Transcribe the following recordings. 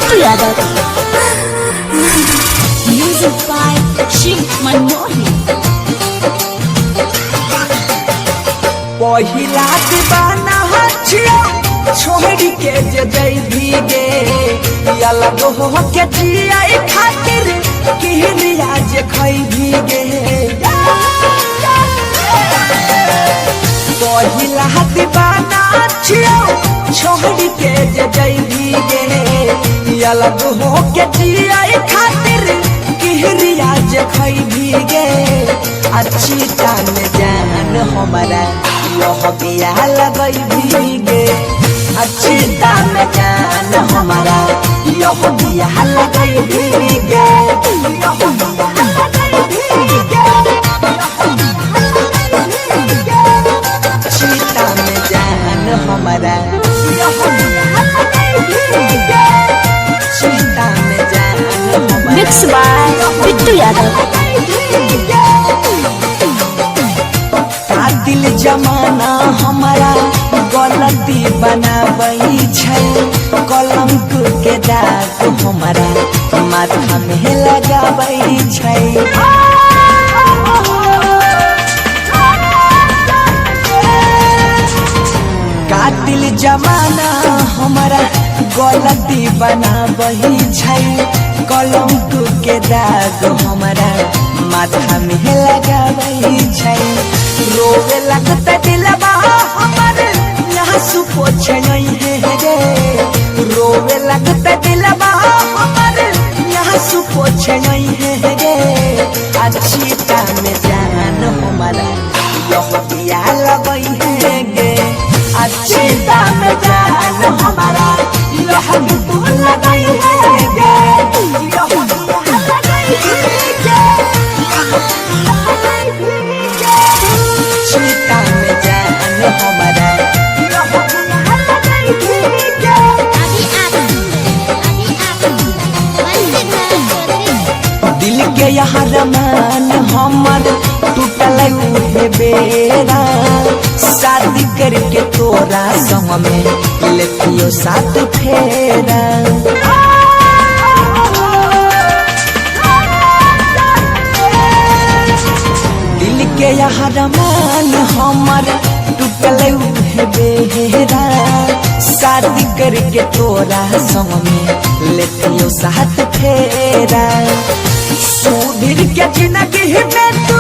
Bittu Yadav. Music by Shiv Manmohan. पहिला दीवाना हचियो छोड़ी के जई भीगे अलग हो के जिया खातिर किहरिया जे खई भीगे। पहिला दीवाना हचियो छोड़ी के जई भीगे अलग हो के जिया खातिर किहरिया जे खई भीगे। अच्छी जान जान हमारा यह बिया लगई भीगे। अच्छी जान जान हमारा यह बिया लगई भीगे। अच्छी जान जान हमारा यह बिया लगई भीगे। अच्छी जान जान हमारा मिक्स बाय बिट्टू यादव। दिल जमाना हमारा गलती बनाबई छै कलंक के दाग हमारा माथा में लगाबई छै। दिल जमाना हमारा गलती बनाबई छै कलंक के दाग हमारा माथा में लगाबई छै। रोवे लगता दिलवा हमारे यहाँ सुपोछ नहीं है रे। रोवे लगता दिलवा हमारे यहाँ सुपोछ नहीं है रे। अच्छी टाइम जान हमारा यह बिया लगई है गे। अच्छी टाइम जान हमारा यह बिया लगई है गे। यह बिया लगई है गे। सीता में जान हमारा दिल के यहाँ रमान हमर टूटल उहे बेरा शादी करके तोरा संग में लेतियो साथ फेरा। के यहाँ रमान हमर टूटल उहे बेरा शादी करके तोरा संग में लेतियो साथ फेरा। सुधीर के जिंदगी में तू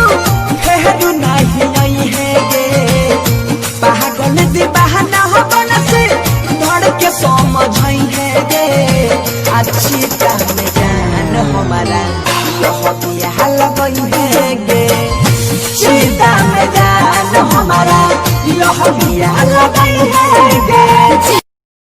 फेरू नहीं है गे। पागल दीवाना हो बन से धड़ के समझ है गे। अच्छी